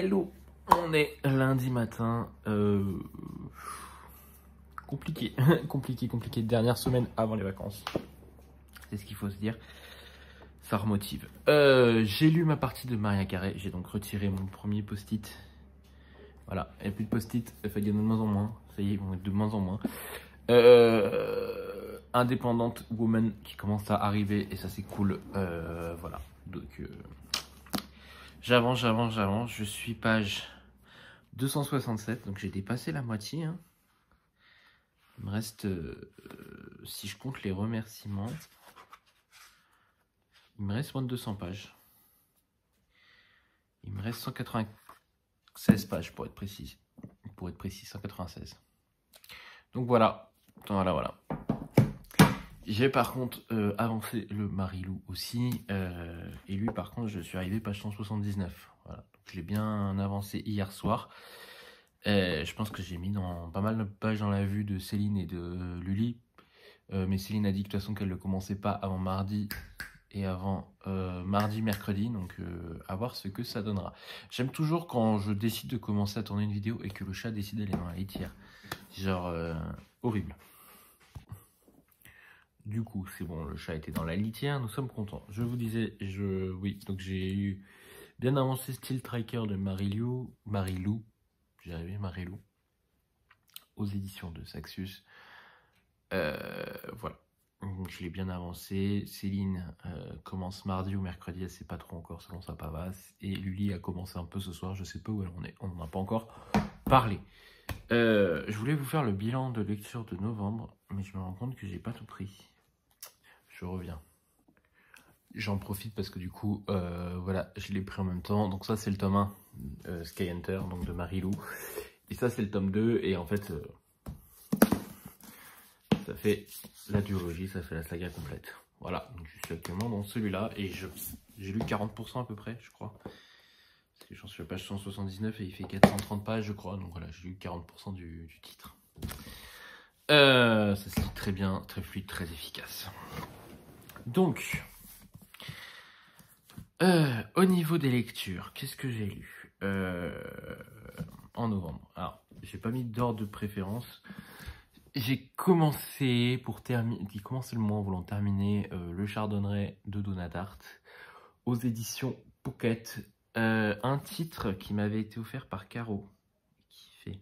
Hello, on est lundi matin, compliqué, compliqué, dernière semaine avant les vacances, c'est ce qu'il faut se dire, ça remotive. J'ai lu ma partie de Maria Carey, j'ai donc retiré mon premier post-it, voilà, il n'y a plus de post-it, il y en a de moins en moins, ça y est, ils vont être de moins en moins. Indépendante woman qui commence à arriver et ça c'est cool, voilà, donc j'avance, je suis page 267, donc j'ai dépassé la moitié, hein. Il me reste, si je compte les remerciements, il me reste moins de 200 pages. Il me reste 196 pages pour être précis, 196. Donc voilà. J'ai par contre avancé le Marilou aussi, et lui par contre je suis arrivé page 179. Voilà. Donc je l'ai bien avancé hier soir. Je pense que j'ai mis dans pas mal de pages dans la vue de Céline et de Lully. Mais Céline a dit que de toute façon qu'elle ne commençait pas avant mardi et avant mercredi. Donc à voir ce que ça donnera. J'aime toujours quand je décide de commencer à tourner une vidéo et que le chat décide d'aller dans la litière. Genre horrible. Du coup, c'est bon, le chat était dans la litière, nous sommes contents. Je vous disais, oui, donc j'ai eu bien avancé Steel Striker de Marilou, j'ai arrivé Marilou, aux éditions de Saxus. Voilà, donc je l'ai bien avancé. Céline commence mardi ou mercredi, elle sait pas trop encore selon sa pavasse. Et Lully a commencé un peu ce soir, je sais pas où elle en est, on n'en a pas encore parlé. Je voulais vous faire le bilan de lecture de novembre, mais je me rends compte que j'ai pas tout pris. Je reviens. J'en profite parce que du coup, voilà, je l'ai pris en même temps. Donc ça, c'est le tome 1, Sky Hunter, donc de Marilou. Et ça, c'est le tome 2. Et en fait, ça fait la duologie, ça fait la saga complète. Voilà, donc je suis actuellement dans celui-là. Et j'ai lu 40% à peu près, je crois. Parce que j'en suis à page 179 et il fait 430 pages, je crois. Donc voilà, j'ai lu 40% du titre. Ça se lit très bien, très fluide, très efficace. Donc, au niveau des lectures, qu'est-ce que j'ai lu en novembre? Alors, j'ai pas mis d'ordre de préférence. J'ai commencé le mois en voulant terminer le Chardonneret de Donatart aux éditions Pocket. Un titre qui m'avait été offert par Caro, qui fait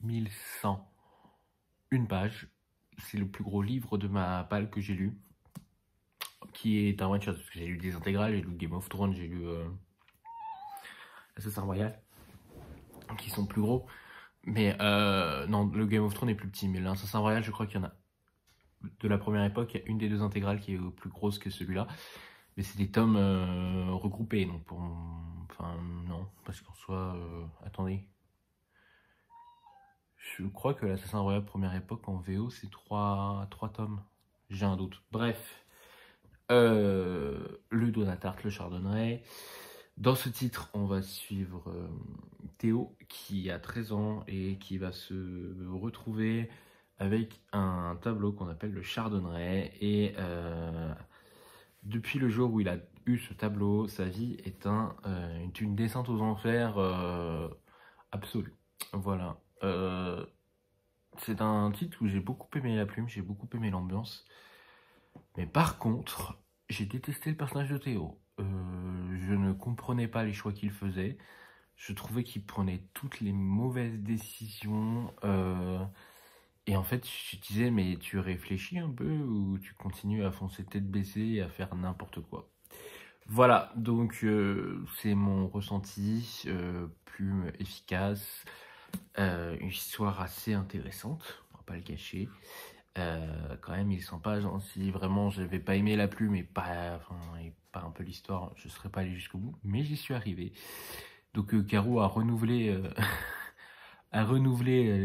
1101 pages. C'est le plus gros livre de ma palle que j'ai lu. Qui est un one-shot, parce que j'ai lu des intégrales, j'ai lu Game of Thrones, j'ai lu Assassin's Royal, qui sont plus gros. Mais non, le Game of Thrones est plus petit, mais l'Assassin's Royal, je crois qu'il y en a de la première époque, il y a une des deux intégrales qui est plus grosse que celui-là. Mais c'est des tomes regroupés, donc pour... Enfin, non, parce qu'en soit... attendez. Je crois que l'Assassin's Royal première époque, en VO, c'est 3 tomes. J'ai un doute. Bref. Le Donatart, le Chardonneret. Dans ce titre, on va suivre Théo qui a 13 ans et qui va se retrouver avec un tableau qu'on appelle le Chardonneret. Et depuis le jour où il a eu ce tableau, sa vie est une descente aux enfers absolue. Voilà. C'est un titre où j'ai beaucoup aimé la plume, j'ai beaucoup aimé l'ambiance. Mais par contre, j'ai détesté le personnage de Théo. Je ne comprenais pas les choix qu'il faisait. Je trouvais qu'il prenait toutes les mauvaises décisions. Et en fait, je disais, mais tu réfléchis un peu ou tu continues à foncer tête baissée et à faire n'importe quoi. Voilà, donc c'est mon ressenti. Plume efficace. Une histoire assez intéressante, on va pas le cacher. Quand même, ils sont pas gentils. Vraiment, j'avais pas aimé la plume et pas un peu l'histoire, je serais pas allé jusqu'au bout, mais j'y suis arrivé. Donc Caro a renouvelé,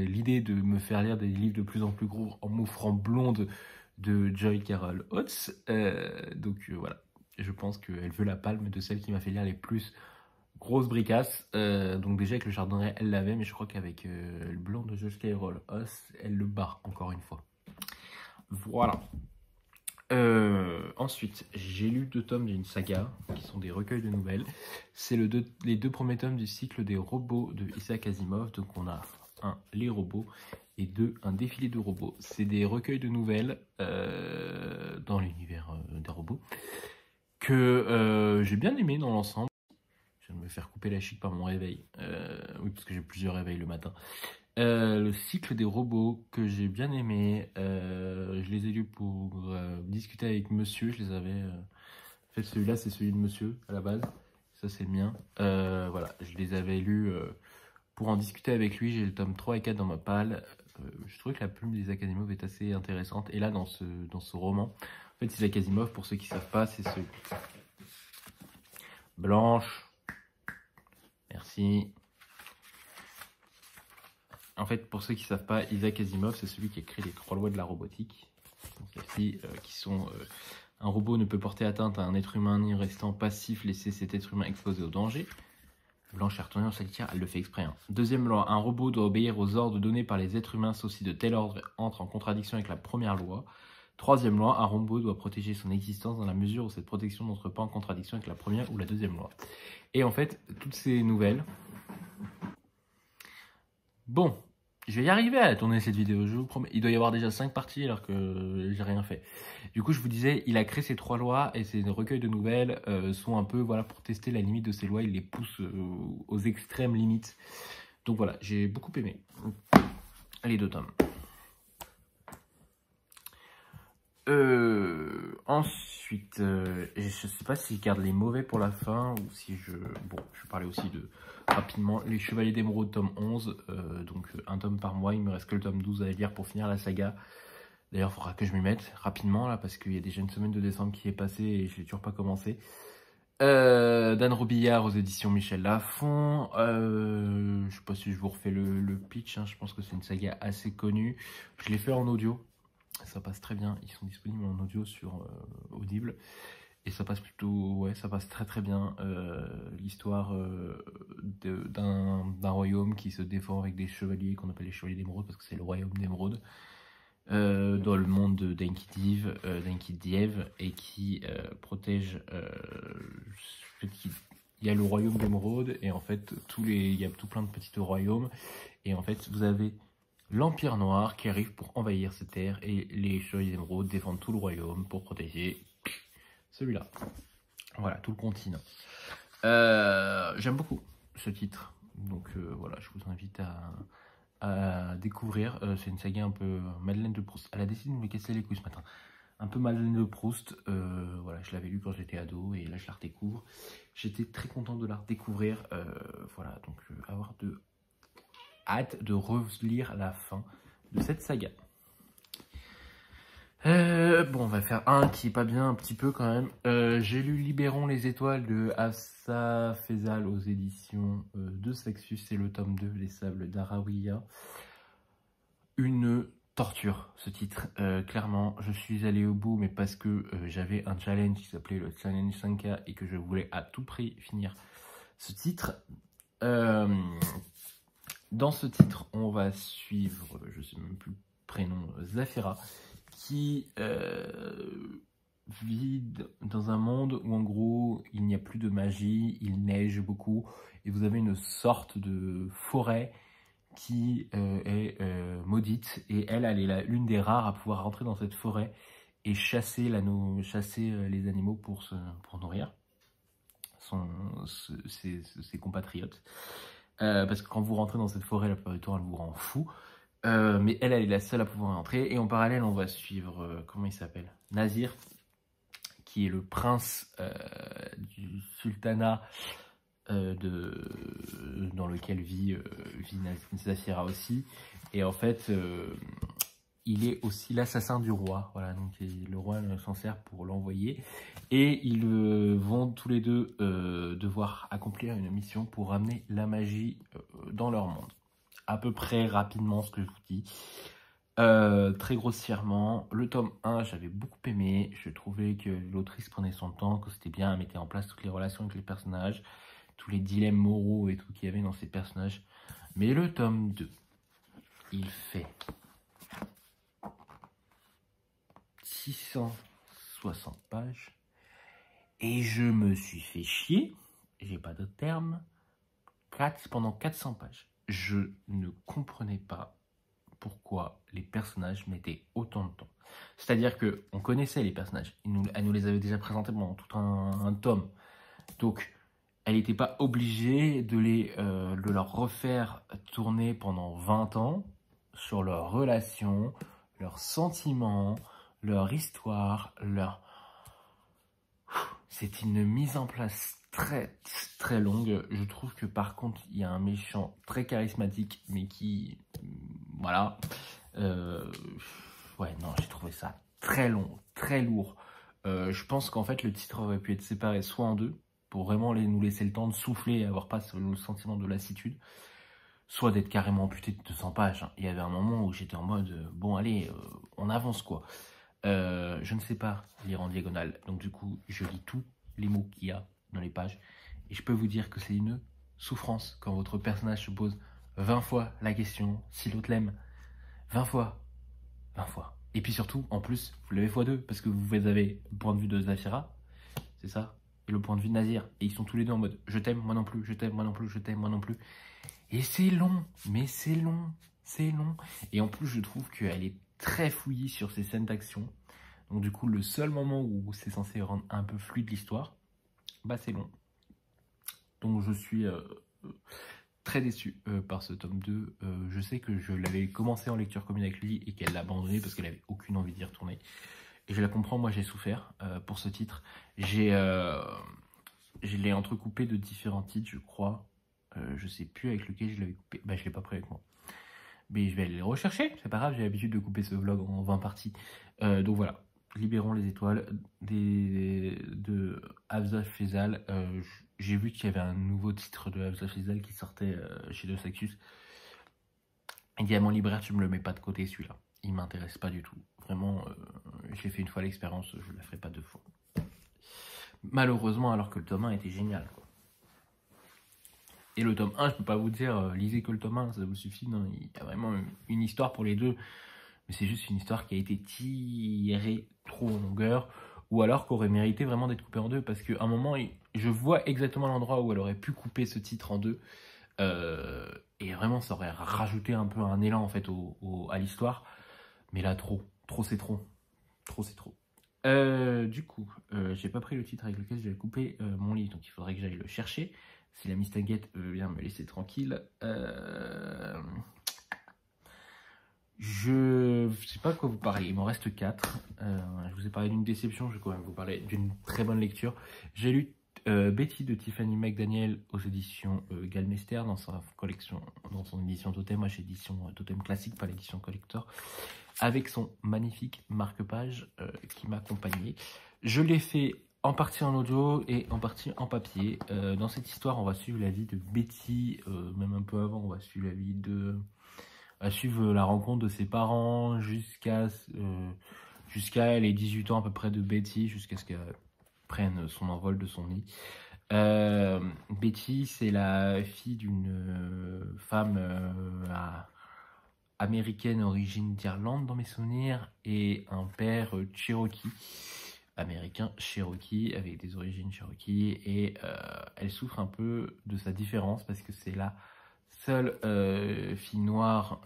l'idée de me faire lire des livres de plus en plus gros en m'offrant Blonde de Joy Carol Oates. Voilà, je pense qu'elle veut la palme de celle qui m'a fait lire les plus grosses bricasses. Donc déjà avec le Chardonneret, elle l'avait, mais je crois qu'avec le Blonde de Joy Carol Oates, elle le bat encore une fois. Voilà. Ensuite, j'ai lu 2 tomes d'une saga, qui sont des recueils de nouvelles. C'est les 2 premiers tomes du cycle des robots de Isaac Asimov. Donc on a 1, les robots, et 2, un défilé de robots. C'est des recueils de nouvelles dans l'univers des robots, que j'ai bien aimé dans l'ensemble. Je viens de me faire couper la chic par mon réveil. Oui, parce que j'ai plusieurs réveils le matin. Le cycle des robots que j'ai bien aimé, je les ai lus pour discuter avec monsieur, je les avais... En fait celui-là c'est celui de monsieur à la base, ça c'est le mien. Voilà, je les avais lus pour en discuter avec lui, j'ai le tome 3 et 4 dans ma palle. Je trouvais que la plume d'Isaac Asimov est assez intéressante, et là dans ce roman, en fait Isaac Asimov, pour ceux qui ne savent pas, c'est ce... Blanche, merci. En fait, pour ceux qui ne savent pas, Isaac Asimov, c'est celui qui a créé les 3 lois de la robotique. Celles-ci, qui sont un robot ne peut porter atteinte à un être humain ni restant passif, laisser cet être humain exposé au danger. Blanche est retournée en solitaire, elle le fait exprès. Hein. Deuxième loi, un robot doit obéir aux ordres donnés par les êtres humains, sauf si de tels ordres entrent en contradiction avec la première loi. Troisième loi, un robot doit protéger son existence dans la mesure où cette protection n'entre pas en contradiction avec la première ou la deuxième loi. Et en fait, toutes ces nouvelles... Bon, je vais y arriver à tourner cette vidéo, je vous promets. Il doit y avoir déjà 5 parties alors que j'ai rien fait. Du coup, je vous disais, il a créé ces 3 lois et ces recueils de nouvelles sont un peu voilà, pour tester la limite de ces lois. Il les pousse aux extrêmes limites. Donc voilà, j'ai beaucoup aimé les 2 tomes. Ensuite, je sais pas si je garde les mauvais pour la fin ou si je... Bon, je vais parler aussi de, rapidement, Les Chevaliers d'Émeraude, tome 11. Donc, un tome par mois, il me reste que le tome 12 à lire pour finir la saga. D'ailleurs, il faudra que je m'y mette rapidement, là, parce qu'il y a déjà une semaine de décembre qui est passée et je l'ai toujours pas commencé. Dan Robillard aux éditions Michel Lafon. Je sais pas si je vous refais le pitch, hein, je pense que c'est une saga assez connue. Je l'ai fait en audio. Ça passe très bien, ils sont disponibles en audio sur Audible et ça passe plutôt, ouais, ça passe très très bien. L'histoire d'un royaume qui se défend avec des chevaliers qu'on appelle les chevaliers d'émeraude parce que c'est le royaume d'émeraude dans le monde d'Enki Diev et qui protège. Il y a le royaume d'émeraude et en fait il y a tout plein de petits royaumes et en fait vous avez l'Empire Noir qui arrive pour envahir ces terres et les Chevaliers d'Émeraude défendent tout le royaume pour protéger celui-là. Voilà, tout le continent. J'aime beaucoup ce titre, donc voilà, je vous invite à découvrir. C'est une saga un peu Madeleine de Proust. Elle a décidé de me casser les couilles ce matin. Un peu Madeleine de Proust, voilà, je l'avais lu quand j'étais ado et là je la redécouvre. J'étais très content de la redécouvrir, voilà, donc avoir hâte de relire la fin de cette saga. Bon, on va faire un qui est pas bien un petit peu quand même. J'ai lu Libérons les étoiles de Hafsa Faisal aux éditions de Saxus. C'est le tome 2, Les Sables d'Arawiya. Une torture, ce titre. Clairement, je suis allé au bout, mais parce que j'avais un challenge qui s'appelait le Challenge 5K et que je voulais à tout prix finir ce titre. Dans ce titre, on va suivre, je sais même plus le prénom, Zafira, qui vit dans un monde où en gros il n'y a plus de magie, il neige beaucoup, et vous avez une sorte de forêt qui est maudite, et elle est l'une des rares à pouvoir rentrer dans cette forêt et chasser les animaux pour nourrir ses compatriotes. Parce que quand vous rentrez dans cette forêt, la plupart du temps, elle vous rend fou. Mais elle est la seule à pouvoir entrer. Et en parallèle, on va suivre, comment il s'appelle, Nazir, qui est le prince du sultanat dans lequel vit Zafira aussi. Et en fait, il est aussi l'assassin du roi. Voilà, donc le roi s'en sert pour l'envoyer. Et ils vont tous les deux devoir accomplir une mission pour ramener la magie dans leur monde. À peu près rapidement ce que je vous dis. Très grossièrement, le tome 1, j'avais beaucoup aimé. Je trouvais que l'autrice prenait son temps, que c'était bien, elle mettait en place toutes les relations avec les personnages, tous les dilemmes moraux et tout qu'il y avait dans ces personnages. Mais le tome 2, il fait 60 pages. Et je me suis fait chier, j'ai pas d'autre terme, pendant 400 pages. Je ne comprenais pas pourquoi les personnages mettaient autant de temps. C'est-à-dire qu'on connaissait les personnages, elle nous les avait déjà présentés pendant tout un tome. Donc, elle n'était pas obligée de leur refaire tourner pendant 20 ans sur leurs relations, leurs sentiments, leur histoire, C'est une mise en place très très longue. Je trouve que par contre, il y a un méchant très charismatique, mais qui... Voilà. Ouais, non, j'ai trouvé ça très long, très lourd. Je pense qu'en fait, le titre aurait pu être séparé soit en deux, pour vraiment nous laisser le temps de souffler et avoir pas le sentiment de lassitude, soit d'être carrément amputé de 200 pages. Il y avait un moment où j'étais en mode, bon allez, on avance quoi. Je ne sais pas lire en diagonale, donc du coup, je lis tous les mots qu'il y a dans les pages. Et je peux vous dire que c'est une souffrance quand votre personnage se pose 20 fois la question si l'autre l'aime. 20 fois. 20 fois. Et puis surtout, en plus, vous l'avez x2, parce que vous avez le point de vue de Zafira, c'est ça, et le point de vue de Nazir. Et ils sont tous les deux en mode, je t'aime, moi non plus, je t'aime, moi non plus, je t'aime, moi non plus. Et c'est long, mais c'est long, c'est long. Et en plus, je trouve qu'elle est très fouillie sur ses scènes d'action. Donc du coup, le seul moment où c'est censé rendre un peu fluide l'histoire, bah c'est long. Donc je suis très déçu par ce tome 2. Je sais que je l'avais commencé en lecture commune avec lui et qu'elle l'a abandonné parce qu'elle avait aucune envie d'y retourner. Et je la comprends, moi j'ai souffert pour ce titre. Je l'ai entrecoupé de différents titres, je crois. Je sais plus avec lequel je l'avais coupé. Bah je l'ai pas pris avec moi. Mais je vais aller les rechercher, c'est pas grave, j'ai l'habitude de couper ce vlog en 20 parties. Donc voilà, Libérons les étoiles de Afzal Faisal. J'ai vu qu'il y avait un nouveau titre de Afzal Faisal qui sortait chez Dos Equus. Diamant libraire, tu me le mets pas de côté celui-là. Il m'intéresse pas du tout. Vraiment, j'ai fait une fois l'expérience, je la ferai pas deux fois. Malheureusement, alors que le tome 1 était génial, quoi. Et le tome 1, je peux pas vous dire, lisez que le tome 1, ça vous suffit. Non, il y a vraiment une histoire pour les deux. Mais c'est juste une histoire qui a été tirée trop en longueur. Ou alors qu'aurait mérité vraiment d'être coupée en deux. Parce qu'à un moment, je vois exactement l'endroit où elle aurait pu couper ce titre en deux. Et vraiment, ça aurait rajouté un peu un élan en fait à l'histoire. Mais là, trop. Trop, c'est trop. Trop, c'est trop. Du coup, j'ai pas pris le titre avec lequel j'avais coupé mon livre. Donc il faudrait que j'aille le chercher. Si la Miss Taguette veut bien me laisser tranquille. Je sais pas de quoi vous parler, il m'en reste 4. Je vous ai parlé d'une déception, je vais quand même vous parler d'une très bonne lecture. J'ai lu Betty de Tiffany McDaniel aux éditions Galmester dans sa collection, dans son édition Totem. Moi j'ai édition Totem classique, pas l'édition collector, avec son magnifique marque-page qui m'accompagnait. Je l'ai fait en partie en audio et en partie en papier. Dans cette histoire, on va suivre la vie de Betty, même un peu avant, on va suivre la vie à suivre la rencontre de ses parents jusqu'à les 18 ans à peu près de Betty, jusqu'à ce qu'elle prenne son envol de son nid. Betty, c'est la fille d'une femme américaine origine d'Irlande dans mes souvenirs, et un père Cherokee, américain Cherokee, avec des origines Cherokee, et elle souffre un peu de sa différence parce que c'est la seule fille noire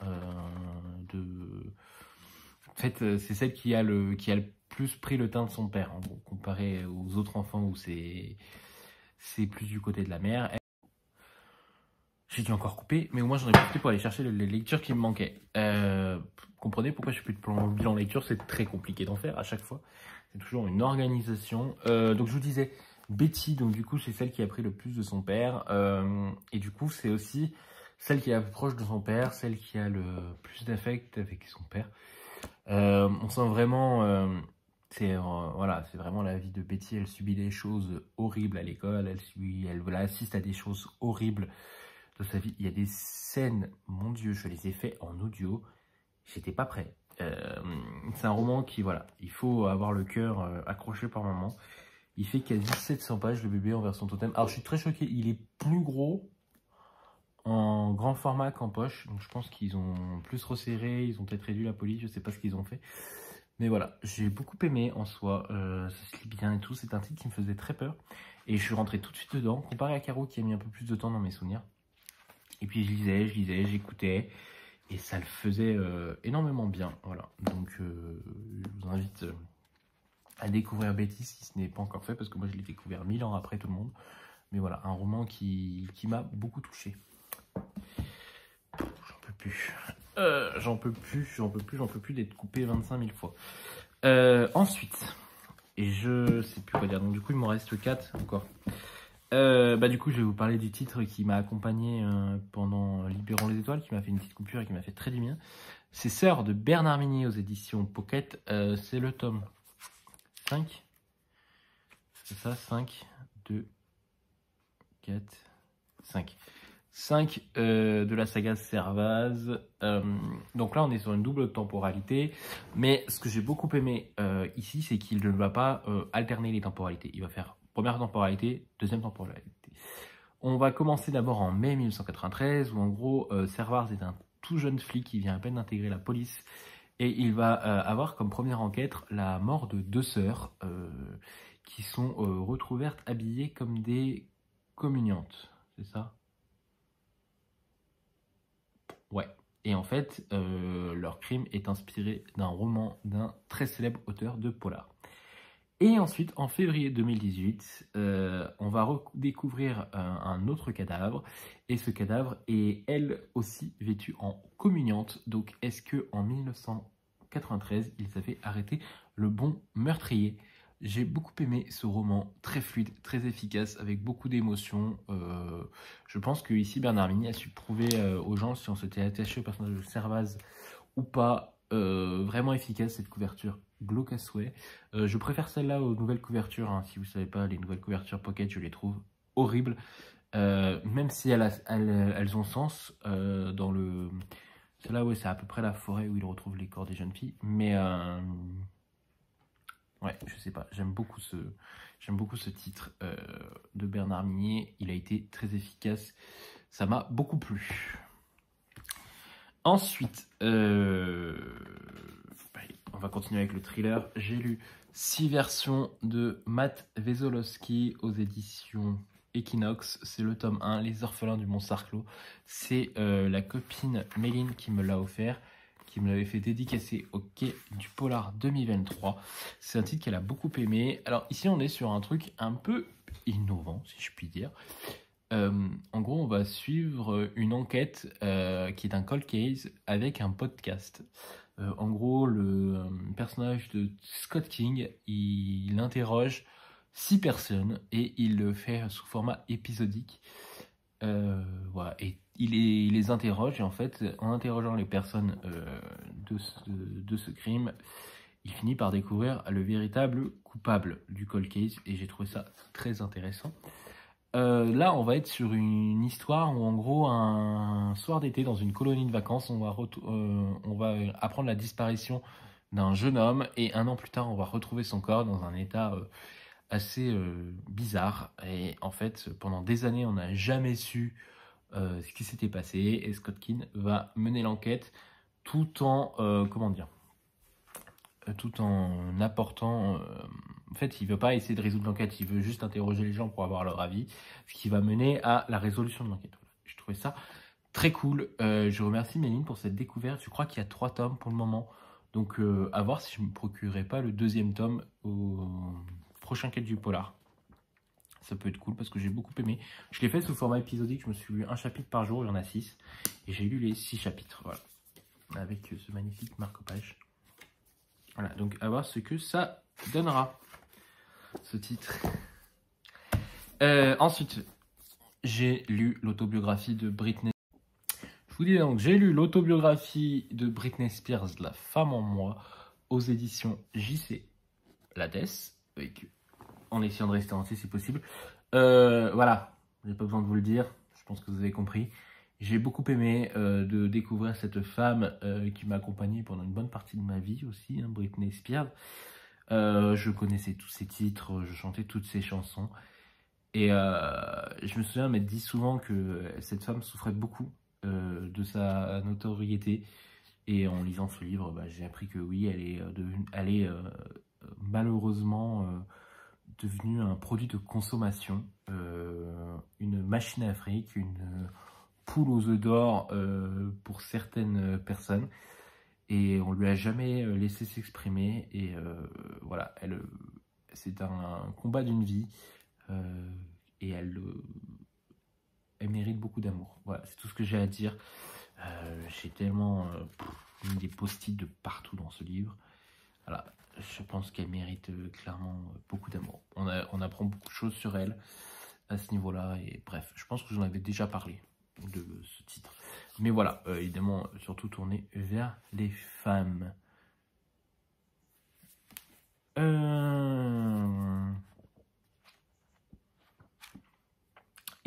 En fait, c'est celle qui a le plus pris le teint de son père, en gros, comparé aux autres enfants où c'est plus du côté de la mère. J'ai dû encore couper, mais au moins j'en ai profité pour aller chercher les lectures qui me manquaient. Comprenez pourquoi je fais plus de bilan lecture, c'est très compliqué d'en faire à chaque fois. C'est toujours une organisation. Donc je vous disais, Betty, donc du coup c'est celle qui a pris le plus de son père. Et du coup c'est aussi celle qui est la plus proche de son père, celle qui a le plus d'affect avec son père. On sent vraiment... voilà, c'est vraiment la vie de Betty. Elle subit des choses horribles à l'école, elle assiste à des choses horribles de sa vie. Il y a des scènes, mon Dieu, je les ai fait en audio, j'étais pas prêt. C'est un roman qui, voilà, il faut avoir le cœur accroché par moment. Il fait quasi 700 pages, le bébé en version Totem. Alors je suis très choqué, il est plus gros en grand format qu'en poche. Donc je pense qu'ils ont plus resserré, ils ont peut-être réduit la police, je sais pas ce qu'ils ont fait. Mais voilà, j'ai beaucoup aimé en soi, ça se lit bien et tout, c'est un titre qui me faisait très peur. Et je suis rentré tout de suite dedans, comparé à Caro qui a mis un peu plus de temps dans mes souvenirs. Et puis je lisais, j'écoutais, et ça le faisait énormément bien, voilà. Donc je vous invite à découvrir Betty si ce n'est pas encore fait, parce que moi je l'ai découvert 1000 ans après tout le monde. Mais voilà, un roman qui m'a beaucoup touché. J'en peux plus. J'en peux plus d'être coupé 25 000 fois. Ensuite, et je sais plus quoi dire, donc du coup il m'en reste 4 encore. Du coup je vais vous parler du titre qui m'a accompagné pendant Libérons les étoiles, qui m'a fait une petite coupure et qui m'a fait très du bien. C'est Sœurs de Bernard Minet aux éditions Pocket, c'est le tome 5. C'est ça, 5, 2, 4, 5. 5 de la saga Servaz. Donc là, on est sur une double temporalité. Mais ce que j'ai beaucoup aimé ici, c'est qu'il ne va pas alterner les temporalités. Il va faire première temporalité, deuxième temporalité. On va commencer d'abord en mai 1993, où en gros, Servaz est un tout jeune flic qui vient à peine d'intégrer la police. Et il va avoir comme première enquête la mort de 2 sœurs qui sont retrouvées habillées comme des communiantes. C'est ça ? Ouais. Et en fait, leur crime est inspiré d'un roman d'un très célèbre auteur de polar. Et ensuite, en février 2018, on va redécouvrir un autre cadavre. Et ce cadavre est, elle aussi, vêtue en communiante. Donc, est-ce qu'en 1993, ils avaient arrêté le bon meurtrier? J'ai beaucoup aimé ce roman, très fluide, très efficace, avec beaucoup d'émotions. Je pense que ici Bernard Minet a su prouver aux gens si on s'était attaché au personnage de Servaz ou pas. Vraiment efficace cette couverture, glauque à souhait. Je préfère celle-là aux nouvelles couvertures. Hein. Si vous ne savez pas, les nouvelles couvertures Pocket, je les trouve horribles. Même si elles ont sens dans le... Celle-là, ouais, c'est à peu près la forêt où il retrouve les corps des jeunes filles. Mais... ouais, je sais pas, j'aime beaucoup ce titre de Bernard Minet. Il a été très efficace, ça m'a beaucoup plu. Ensuite, on va continuer avec le thriller. J'ai lu 6 versions de Matt Wesolowski aux éditions Equinox. C'est le tome 1, Les orphelins du Mont Sarclos. C'est la copine Méline qui me l'a offert, qui me l'avait fait dédicacer au Quai du Polar 2023. C'est un titre qu'elle a beaucoup aimé. Alors ici, on est sur un truc un peu innovant, si je puis dire. En gros, on va suivre une enquête qui est un cold case avec un podcast. En gros, le personnage de Scott King, il interroge 6 personnes et il le fait sous format épisodique. Voilà, et il les interroge et en fait, en interrogeant les personnes de ce crime, il finit par découvrir le véritable coupable du cold case et j'ai trouvé ça très intéressant. Là, on va être sur une histoire où, en gros, un soir d'été, dans une colonie de vacances, on va apprendre la disparition d'un jeune homme et 1 an plus tard, on va retrouver son corps dans un état assez bizarre. Et en fait, pendant des années, on n'a jamais su ce qui s'était passé et Scott King va mener l'enquête tout en, comment dire, tout en apportant... en fait, il ne veut pas essayer de résoudre l'enquête, il veut juste interroger les gens pour avoir leur avis, ce qui va mener à la résolution de l'enquête. Voilà. Je trouvais ça très cool. Je remercie Méline pour cette découverte. Je crois qu'il y a 3 tomes pour le moment. Donc, à voir si je ne me procurerai pas le 2e tome au prochain quête du polar. Ça peut être cool parce que j'ai beaucoup aimé. Je l'ai fait sous format épisodique. Je me suis lu un chapitre par jour, il y en a 6. Et j'ai lu les 6 chapitres. Voilà. Avec ce magnifique marque-page. Voilà, donc à voir ce que ça donnera, ce titre. Ensuite, j'ai lu l'autobiographie de Britney. Je vous dis donc, j'ai lu l'autobiographie de Britney Spears, La femme en moi, aux éditions JC Lades, en essayant de rester entier si possible. Voilà, j'ai pas besoin de vous le dire, je pense que vous avez compris. J'ai beaucoup aimé de découvrir cette femme qui m'a accompagné pendant une bonne partie de ma vie aussi, hein, Britney Spears. Je connaissais tous ses titres, je chantais toutes ses chansons. Et je me souviens m'être dit souvent que cette femme souffrait beaucoup de sa notoriété. Et en lisant ce livre, bah, j'ai appris que oui, elle est malheureusement devenue un produit de consommation, une machine à fric, une poule aux œufs d'or pour certaines personnes. Et on lui a jamais laissé s'exprimer. Et voilà, c'est un combat d'une vie. Et elle mérite beaucoup d'amour. Voilà, c'est tout ce que j'ai à dire. J'ai tellement mis des post-it de partout dans ce livre. Voilà, je pense qu'elle mérite clairement beaucoup d'amour. On apprend beaucoup de choses sur elle à ce niveau-là. Et bref, je pense que j'en avais déjà parlé de ce titre. Mais voilà, évidemment, surtout tourné vers les femmes.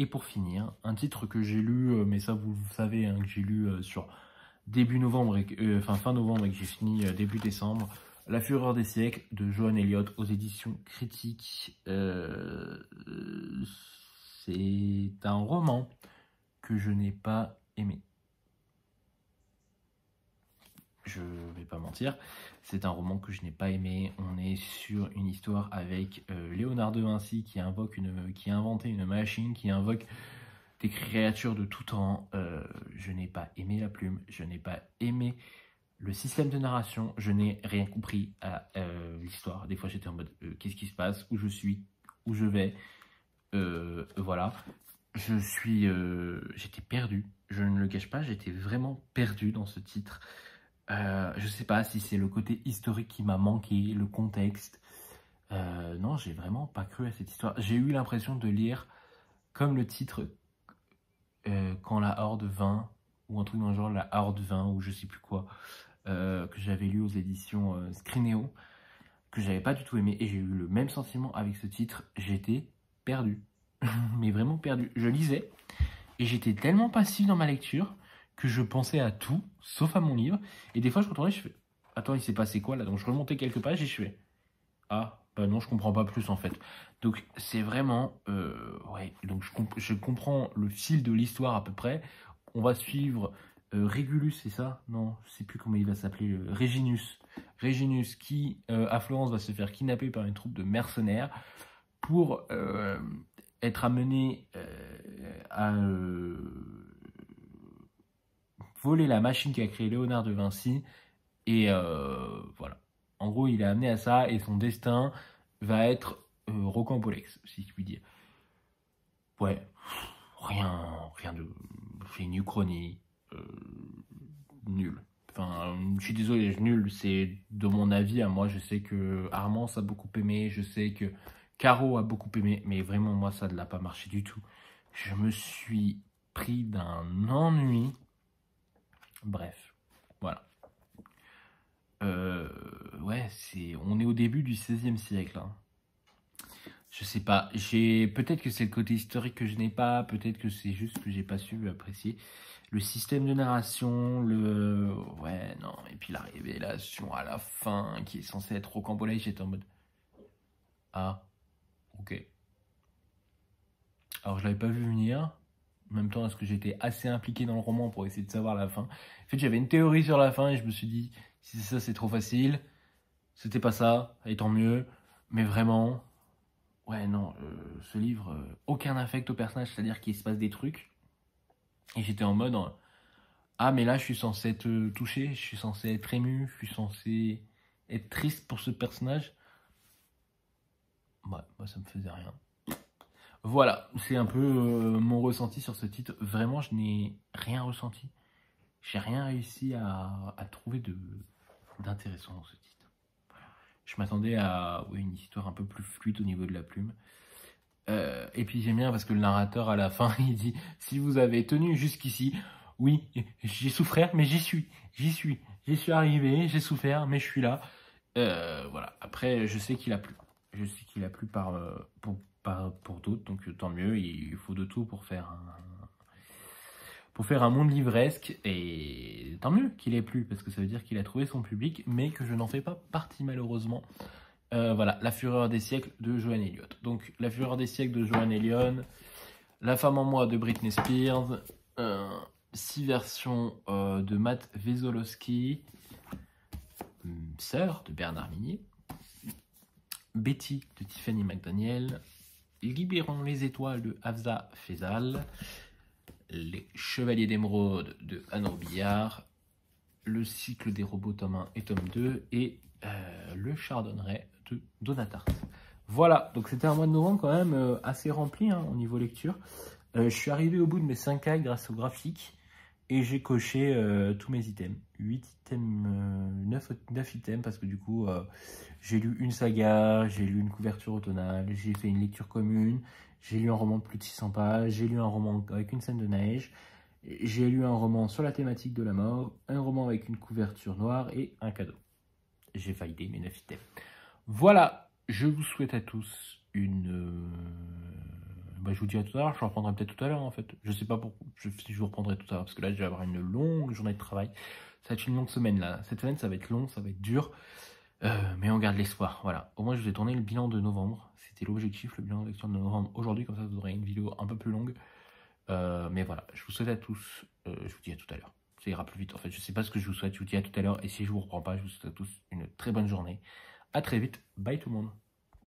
Et pour finir, un titre que j'ai lu, mais ça vous le savez, hein, que j'ai lu sur début novembre, fin novembre et que j'ai fini début décembre, La Fureur des siècles de Joan Elliott aux éditions Critiques. C'est un roman que je n'ai pas aimé. Je vais pas mentir, c'est un roman que je n'ai pas aimé. On est sur une histoire avec Léonard de Vinci qui a inventé une machine, qui invoque des créatures de tout temps. Je n'ai pas aimé la plume, je n'ai pas aimé le système de narration, je n'ai rien compris à l'histoire. Des fois j'étais en mode qu'est-ce qui se passe, où je suis, où je vais, voilà. J'étais perdu, je ne le cache pas, j'étais vraiment perdu dans ce titre. Je sais pas si c'est le côté historique qui m'a manqué, le contexte. Non, j'ai vraiment pas cru à cette histoire. J'ai eu l'impression de lire comme le titre Quand la Horde vint, ou un truc dans le genre, la Horde vint, ou je sais plus quoi, que j'avais lu aux éditions Scrinéo, que j'avais pas du tout aimé, et j'ai eu le même sentiment avec ce titre. J'étais perdu, mais vraiment perdu. Je lisais, et j'étais tellement passif dans ma lecture que je pensais à tout, sauf à mon livre. Et des fois, je retournais, je fais « Attends, il s'est passé quoi là ?» Donc, je remontais quelques pages et je fais « Ah, bah non, je comprends pas plus en fait. » Donc, c'est vraiment... ouais, donc je comprends le fil de l'histoire à peu près. On va suivre Régulus, c'est ça? Non, je sais plus comment il va s'appeler. Réginus. Réginus qui, à Florence, va se faire kidnapper par une troupe de mercenaires pour être amené à... voler la machine qu'a créée Léonard de Vinci. Et voilà. En gros, il est amené à ça et son destin va être rocambolesque, si je puis dire. Ouais, rien de... C'est une uchronie. Nul. Enfin, je suis désolé, nul, c'est de mon avis à moi. Je sais que Armand a beaucoup aimé, je sais que Caro a beaucoup aimé, mais vraiment, moi, ça ne l'a pas marché du tout. Je me suis pris d'un ennui. Bref, voilà. Ouais, on est au début du XVIe siècle. Hein. Je sais pas, peut-être que c'est le côté historique que je n'ai pas, peut-être que c'est juste que j'ai pas su apprécier. Le système de narration, ouais, non, et puis la révélation à la fin, qui est censée être rocambolesque, j'étais en mode... Ah, ok. Alors, je l'avais pas vu venir. En même temps, est-ce que j'étais assez impliqué dans le roman pour essayer de savoir la fin? En fait, j'avais une théorie sur la fin et je me suis dit, si c'est ça, c'est trop facile. C'était pas ça, et tant mieux. Mais vraiment, ouais, non, ce livre, aucun affect au personnage, c'est-à-dire qu'il se passe des trucs. Et j'étais en mode, ah, mais là, je suis censé être touché, je suis censé être ému, je suis censé être triste pour ce personnage. Ouais, moi, ça me faisait rien. Voilà, c'est un peu mon ressenti sur ce titre. Vraiment, je n'ai rien ressenti. J'ai rien réussi à trouver d'intéressant dans ce titre. Je m'attendais à une histoire un peu plus fluide au niveau de la plume. Et puis j'aime bien parce que le narrateur à la fin, il dit « Si vous avez tenu jusqu'ici, oui, j'ai souffert, mais j'y suis. J'y suis arrivé, j'ai souffert, mais je suis là. » Voilà, après, je sais qu'il a plu. Je sais qu'il a plu pour d'autres, donc tant mieux. Il faut de tout pour faire un monde livresque, et tant mieux qu'il ait plu, parce que ça veut dire qu'il a trouvé son public, mais que je n'en fais pas partie malheureusement. Voilà, La Fureur des siècles de Joan Elliott. Donc, La Fureur des siècles de Joan Elliott, La femme en moi de Britney Spears, 6 versions de Matt Wesolowski, sœur de Bernard Minier, Betty de Tiffany McDaniel, Libérons les étoiles de Hafsa Faisal, Les Chevaliers d'Émeraude de Anne Robillard, Le cycle des robots tome 1 et tome 2 et Le Chardonneret de Donatart. Voilà, donc c'était un mois de novembre quand même assez rempli au niveau lecture. Je suis arrivé au bout de mes 5 cases grâce au graphique et j'ai coché tous mes items. 8 items, 9 items parce que du coup j'ai lu une saga, j'ai lu une couverture automnale, j'ai fait une lecture commune, j'ai lu un roman de plus de 600 pages, j'ai lu un roman avec une scène de neige, j'ai lu un roman sur la thématique de la mort, un roman avec une couverture noire et un cadeau. J'ai validé mes 9 items. Voilà, je vous souhaite à tous une... je vous dis à tout à l'heure, je reprendrai peut-être tout à l'heure en fait. Je sais pas si je vous reprendrai tout à l'heure, parce que là je vais avoir une longue journée de travail. Ça va être une longue semaine là. Cette semaine ça va être long, ça va être dur. Mais on garde l'espoir, voilà. Au moins je vous ai tourné le bilan de novembre. C'était l'objectif, le bilan de lecture de novembre aujourd'hui, comme ça vous aurez une vidéo un peu plus longue. Mais voilà, je vous souhaite à tous, je vous dis à tout à l'heure. Ça ira plus vite en fait, je sais pas ce que je vous souhaite, je vous dis à tout à l'heure. Et si je vous reprends pas, je vous souhaite à tous une très bonne journée. À très vite, bye tout le monde.